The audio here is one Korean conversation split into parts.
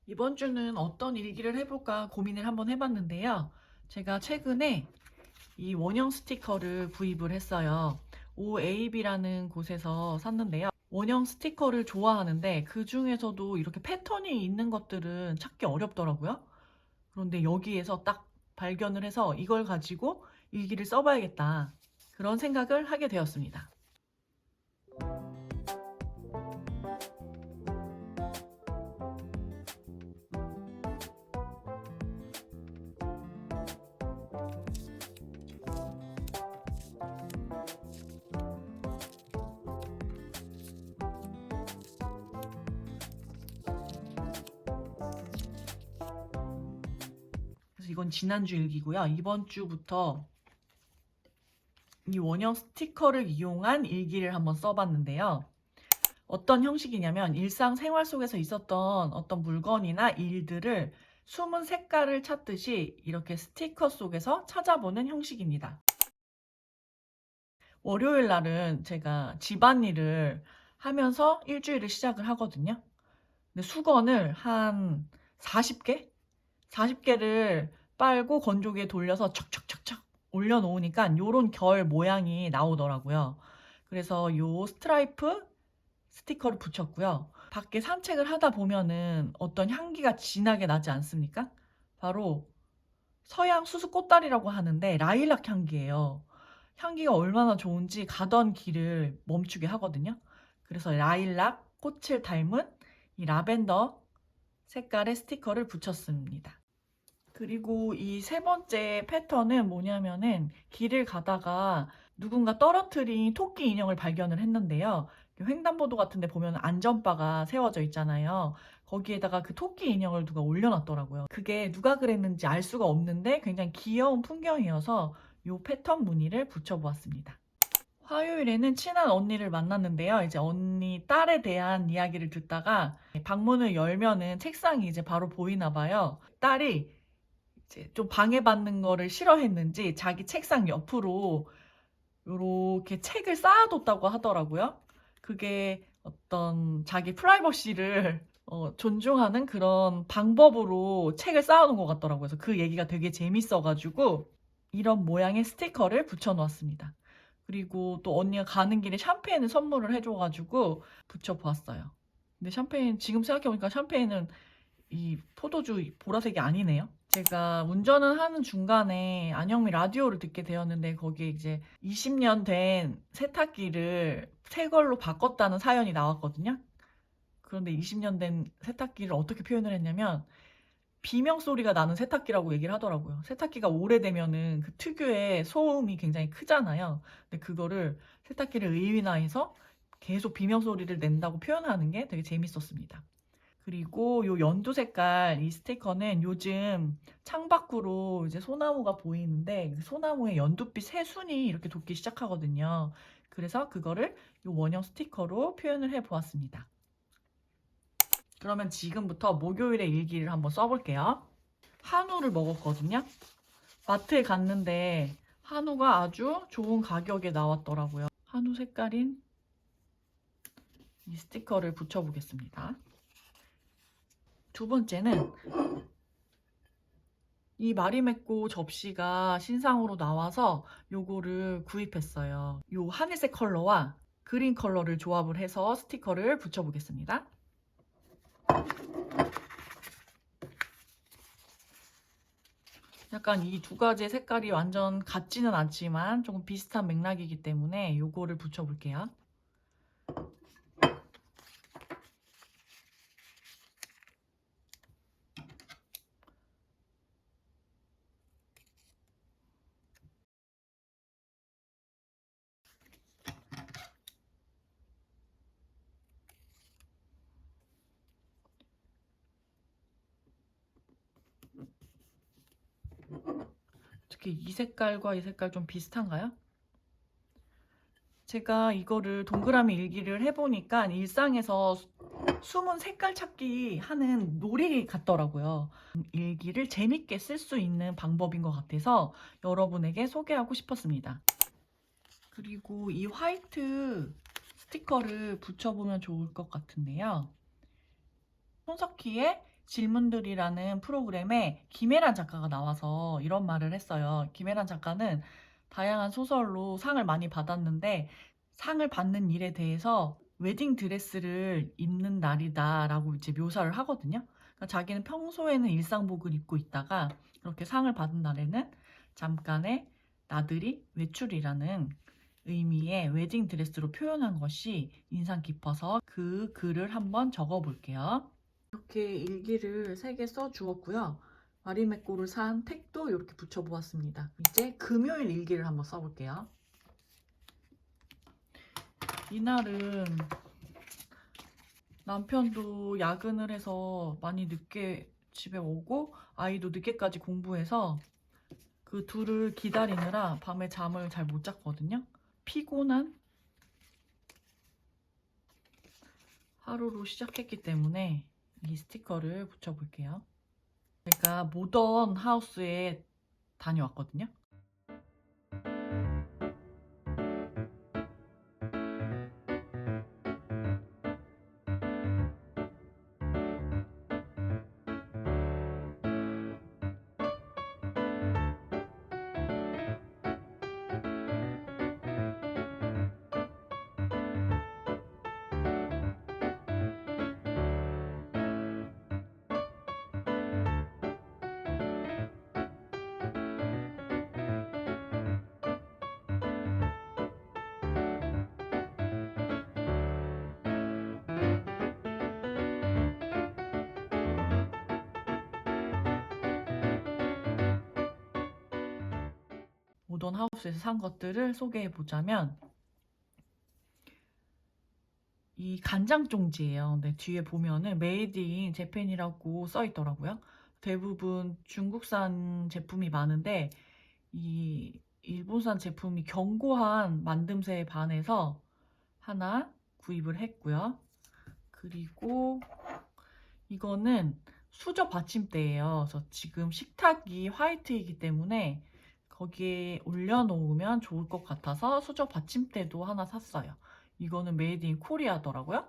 이번 주는 어떤 일기를 해볼까 고민을 한번 해봤는데요. 제가 최근에 이 원형 스티커를 구입을 했어요. OAB라는 곳에서 샀는데요. 원형 스티커를 좋아하는데 그 중에서도 이렇게 패턴이 있는 것들은 찾기 어렵더라고요. 그런데 여기에서 딱 발견을 해서 이걸 가지고 일기를 써봐야겠다. 그런 생각을 하게 되었습니다. 그래서 이건 지난주 일기고요. 이번 주부터 이 원형 스티커를 이용한 일기를 한번 써봤는데요. 어떤 형식이냐면 일상생활 속에서 있었던 어떤 물건이나 일들을 숨은 색깔을 찾듯이 이렇게 스티커 속에서 찾아보는 형식입니다. 월요일 날은 제가 집안일을 하면서 일주일을 시작을 하거든요. 근데 수건을 한 40개? 40개를 빨고 건조기에 돌려서 척척척척 올려놓으니까 요런 결 모양이 나오더라고요. 그래서 요 스트라이프 스티커를 붙였고요. 밖에 산책을 하다 보면은 어떤 향기가 진하게 나지 않습니까? 바로 서양 수수꽃다리라고 하는데 라일락 향기예요. 향기가 얼마나 좋은지 가던 길을 멈추게 하거든요. 그래서 라일락 꽃을 닮은 이 라벤더 색깔의 스티커를 붙였습니다. 그리고 이 세 번째 패턴은 뭐냐면은 길을 가다가 누군가 떨어뜨린 토끼 인형을 발견을 했는데요. 횡단보도 같은 데 보면 안전바가 세워져 있잖아요. 거기에다가 그 토끼 인형을 누가 올려놨더라고요. 그게 누가 그랬는지 알 수가 없는데 굉장히 귀여운 풍경이어서 이 패턴 무늬를 붙여보았습니다. 화요일에는 친한 언니를 만났는데요. 이제 언니 딸에 대한 이야기를 듣다가 방문을 열면은 책상이 이제 바로 보이나 봐요. 딸이 이제 좀 방해받는 거를 싫어했는지 자기 책상 옆으로 이렇게 책을 쌓아뒀다고 하더라고요. 그게 어떤 자기 프라이버시를 존중하는 그런 방법으로 책을 쌓아놓은 것 같더라고요. 그래서 그 얘기가 되게 재밌어가지고 이런 모양의 스티커를 붙여놓았습니다. 그리고 또 언니가 가는 길에 샴페인을 선물을 해줘가지고 붙여보았어요. 근데 샴페인, 지금 생각해보니까 샴페인은 이 포도주 보라색이 아니네요. 제가 운전을 하는 중간에 안영미 라디오를 듣게 되었는데 거기에 이제 20년 된 세탁기를 새 걸로 바꿨다는 사연이 나왔거든요. 그런데 20년 된 세탁기를 어떻게 표현을 했냐면 비명 소리가 나는 세탁기라고 얘기를 하더라고요. 세탁기가 오래되면은 그 특유의 소음이 굉장히 크잖아요. 근데 그거를 세탁기를 의인화해서 계속 비명 소리를 낸다고 표현하는 게 되게 재밌었습니다. 그리고 요 연두 색깔 이 스티커는 요즘 창밖으로 이제 소나무가 보이는데 소나무에 연두빛 새순이 이렇게 돋기 시작하거든요. 그래서 그거를 요 원형 스티커로 표현을 해 보았습니다. 그러면 지금부터 목요일의 일기를 한번 써볼게요. 한우를 먹었거든요. 마트에 갔는데 한우가 아주 좋은 가격에 나왔더라고요. 한우 색깔인 이 스티커를 붙여보겠습니다. 두 번째는 이 마리메꼬 접시가 신상으로 나와서 요거를 구입했어요. 요 하늘색 컬러와 그린 컬러를 조합을 해서 스티커를 붙여보겠습니다. 약간 이 두 가지 색깔이 완전 같지는 않지만 조금 비슷한 맥락이기 때문에 요거를 붙여볼게요. 특히 이 색깔과 이 색깔 좀 비슷한가요? 제가 이거를 동그라미 일기를 해보니까 일상에서 숨은 색깔 찾기 하는 놀이 같더라고요. 일기를 재밌게 쓸 수 있는 방법인 것 같아서 여러분에게 소개하고 싶었습니다. 그리고 이 화이트 스티커를 붙여보면 좋을 것 같은데요. 손석희의 질문들이라는 프로그램에 김혜란 작가가 나와서 이런 말을 했어요. 김혜란 작가는 다양한 소설로 상을 많이 받았는데 상을 받는 일에 대해서 웨딩 드레스를 입는 날이다라고 이제 묘사를 하거든요. 그러니까 자기는 평소에는 일상복을 입고 있다가 그렇게 상을 받은 날에는 잠깐의 나들이 외출이라는 의미의 웨딩 드레스로 표현한 것이 인상 깊어서 그 글을 한번 적어 볼게요. 이렇게 일기를 3개 써 주었고요. 마리메꼬를 산 택도 이렇게 붙여 보았습니다. 이제 금요일 일기를 한번 써 볼게요. 이날은 남편도 야근을 해서 많이 늦게 집에 오고 아이도 늦게까지 공부해서 그 둘을 기다리느라 밤에 잠을 잘 못 잤거든요. 피곤한 하루로 시작했기 때문에 이 스티커를 붙여볼게요. 제가 모던 하우스에 다녀왔거든요. 모던 하우스에서 산 것들을 소개해 보자면 이 간장 종지예요. 근데 뒤에 보면은 메이드 인 재팬이라고 써 있더라고요. 대부분 중국산 제품이 많은데 이 일본산 제품이 견고한 만듦새에 반해서 하나 구입을 했고요. 그리고 이거는 수저 받침대예요. 그래서 지금 식탁이 화이트이기 때문에 거기에 올려놓으면 좋을 것 같아서 수저 받침대도 하나 샀어요. 이거는 메이드 인 코리아더라고요.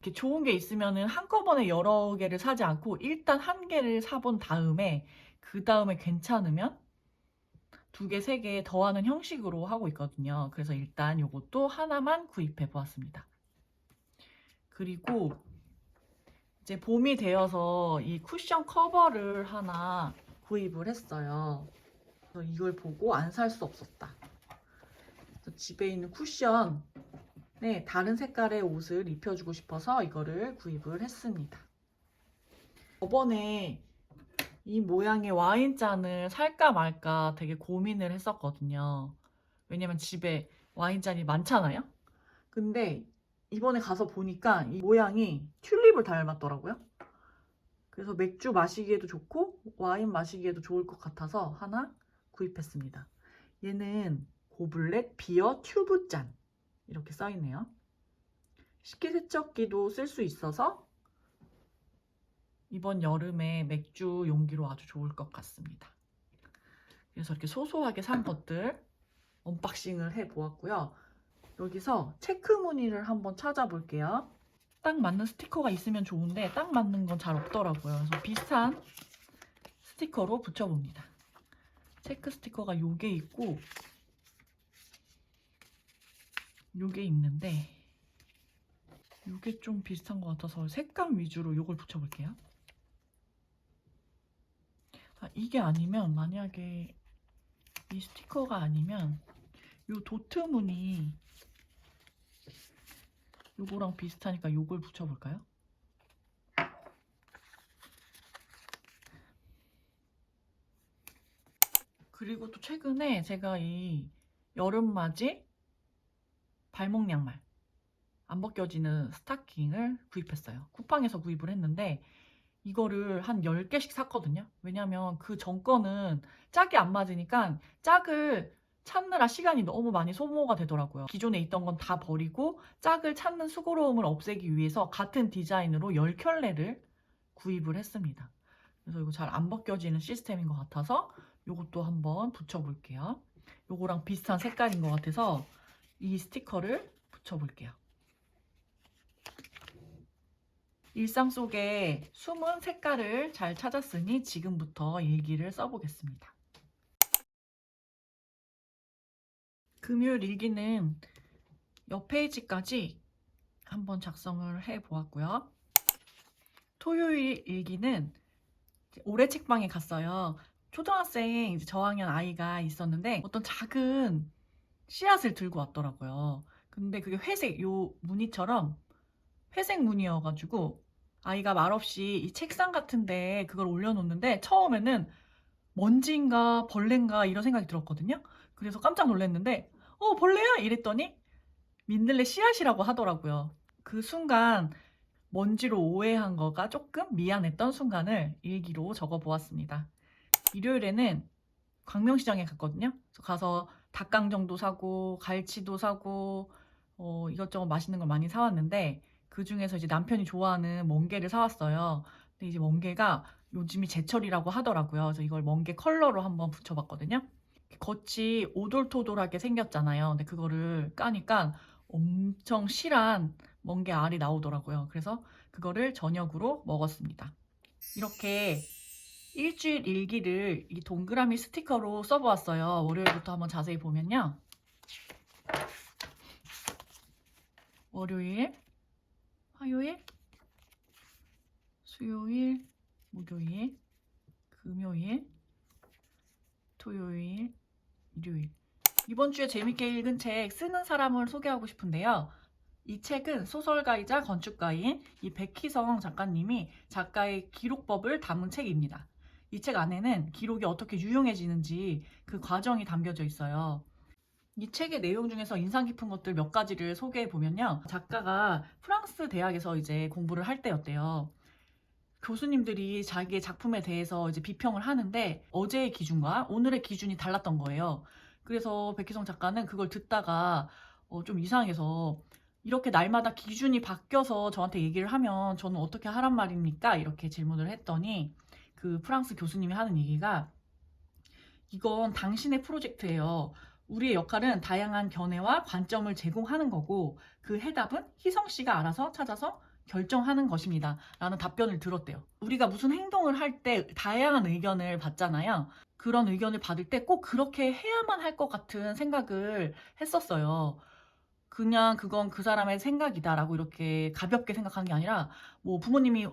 이렇게 좋은 게 있으면은 한꺼번에 여러 개를 사지 않고 일단 한 개를 사본 다음에 그 다음에 괜찮으면 2개, 3개 더하는 형식으로 하고 있거든요. 그래서 일단 이것도 하나만 구입해 보았습니다. 그리고 이제 봄이 되어서 이 쿠션 커버를 하나 구입을 했어요. 그래서 이걸 보고 안 살 수 없었다. 그래서 집에 있는 쿠션에 다른 색깔의 옷을 입혀주고 싶어서 이거를 구입을 했습니다. 저번에 이 모양의 와인잔을 살까 말까 되게 고민을 했었거든요. 왜냐면 집에 와인잔이 많잖아요. 근데 이번에 가서 보니까 이 모양이 튤립을 닮았더라고요. 그래서 맥주 마시기에도 좋고 와인 마시기에도 좋을 것 같아서 하나 구입했습니다. 얘는 고블렛 비어 튜브 잔 이렇게 써있네요. 식기세척기도 쓸 수 있어서 이번 여름에 맥주 용기로 아주 좋을 것 같습니다. 그래서 이렇게 소소하게 산 것들 언박싱을 해보았고요. 여기서 체크 무늬를 한번 찾아볼게요. 딱 맞는 스티커가 있으면 좋은데 딱 맞는 건 잘 없더라고요. 그래서 비슷한 스티커로 붙여봅니다. 체크 스티커가 요게 있고 요게 있는데 요게 좀 비슷한 것 같아서 색감 위주로 요걸 붙여볼게요. 이게 아니면 만약에 이 스티커가 아니면 요 도트 무늬 요거랑 비슷하니까 요걸 붙여볼까요? 그리고 또 최근에 제가 이 여름맞이 발목 양말 안 벗겨지는 스타킹을 구입했어요. 쿠팡에서 구입을 했는데 이거를 한 10개씩 샀거든요. 왜냐면 그 전 거는 짝이 안 맞으니까 짝을 찾느라 시간이 너무 많이 소모가 되더라고요. 기존에 있던 건 다 버리고 짝을 찾는 수고로움을 없애기 위해서 같은 디자인으로 10켤레를 구입을 했습니다. 그래서 이거 잘 안 벗겨지는 시스템인 것 같아서 이것도 한번 붙여볼게요. 이거랑 비슷한 색깔인 것 같아서 이 스티커를 붙여볼게요. 일상 속에 숨은 색깔을 잘 찾았으니 지금부터 일기를 써보겠습니다. 금요일 일기는 옆 페이지까지 한번 작성을 해 보았고요. 토요일 일기는 올해 책방에 갔어요. 초등학생 저학년 아이가 있었는데 어떤 작은 씨앗을 들고 왔더라고요. 근데 그게 회색, 요 무늬처럼 회색 무늬여가지고 아이가 말없이 이 책상 같은데 그걸 올려놓는데 처음에는 먼지인가 벌레인가 이런 생각이 들었거든요. 그래서 깜짝 놀랐는데 벌레야? 이랬더니 민들레 씨앗이라고 하더라고요. 그 순간 먼지로 오해한 거가 조금 미안했던 순간을 일기로 적어보았습니다. 일요일에는 광명시장에 갔거든요. 그래서 가서 닭강정도 사고 갈치도 사고 이것저것 맛있는 걸 많이 사왔는데 그 중에서 이제 남편이 좋아하는 멍게를 사왔어요. 근데 이제 멍게가 요즘이 제철이라고 하더라고요. 그래서 이걸 멍게 컬러로 한번 붙여봤거든요. 겉이 오돌토돌하게 생겼잖아요. 근데 그거를 까니까 엄청 실한 멍게 알이 나오더라고요. 그래서 그거를 저녁으로 먹었습니다. 이렇게 일주일 일기를 이 동그라미 스티커로 써보았어요. 월요일부터 한번 자세히 보면요. 월요일, 화요일, 수요일, 목요일, 금요일, 토요일, 일요일. 이번 주에 재밌게 읽은 책 쓰는 사람을 소개하고 싶은데요. 이 책은 소설가이자 건축가인 이 백희성 작가님이 작가의 기록법을 담은 책입니다. 이 책 안에는 기록이 어떻게 유용해지는지 그 과정이 담겨져 있어요. 이 책의 내용 중에서 인상 깊은 것들 몇 가지를 소개해 보면요. 작가가 프랑스 대학에서 이제 공부를 할 때였대요. 교수님들이 자기의 작품에 대해서 이제 비평을 하는데 어제의 기준과 오늘의 기준이 달랐던 거예요. 그래서 백희성 작가는 그걸 듣다가 좀 이상해서 이렇게 날마다 기준이 바뀌어서 저한테 얘기를 하면 저는 어떻게 하란 말입니까? 이렇게 질문을 했더니 그 프랑스 교수님이 하는 얘기가 이건 당신의 프로젝트예요. 우리의 역할은 다양한 견해와 관점을 제공하는 거고 그 해답은 희성 씨가 알아서 찾아서 결정하는 것입니다. 라는 답변을 들었대요. 우리가 무슨 행동을 할 때 다양한 의견을 받잖아요. 그런 의견을 받을 때 꼭 그렇게 해야만 할 것 같은 생각을 했었어요. 그냥 그건 그 사람의 생각이다라고 이렇게 가볍게 생각하는 게 아니라 뭐 부모님이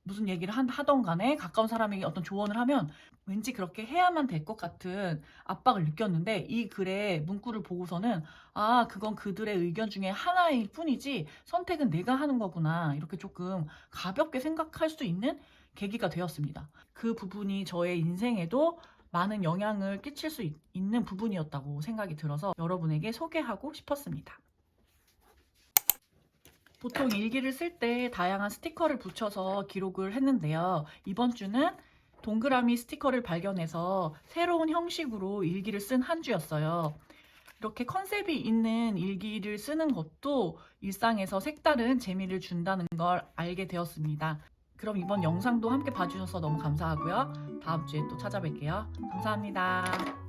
무슨 얘기를 하던 간에 가까운 사람이 어떤 조언을 하면 왠지 그렇게 해야만 될 것 같은 압박을 느꼈는데 이 글의 문구를 보고서는 아, 그건 그들의 의견 중에 하나일 뿐이지 선택은 내가 하는 거구나. 이렇게 조금 가볍게 생각할 수 있는 계기가 되었습니다. 그 부분이 저의 인생에도 많은 영향을 끼칠 수 있는 부분이었다고 생각이 들어서 여러분에게 소개하고 싶었습니다. 보통 일기를 쓸 때 다양한 스티커를 붙여서 기록을 했는데요. 이번 주는 동그라미 스티커를 발견해서 새로운 형식으로 일기를 쓴 한 주였어요. 이렇게 컨셉이 있는 일기를 쓰는 것도 일상에서 색다른 재미를 준다는 걸 알게 되었습니다. 그럼 이번 영상도 함께 봐주셔서 너무 감사하고요. 다음 주에 또 찾아뵐게요. 감사합니다.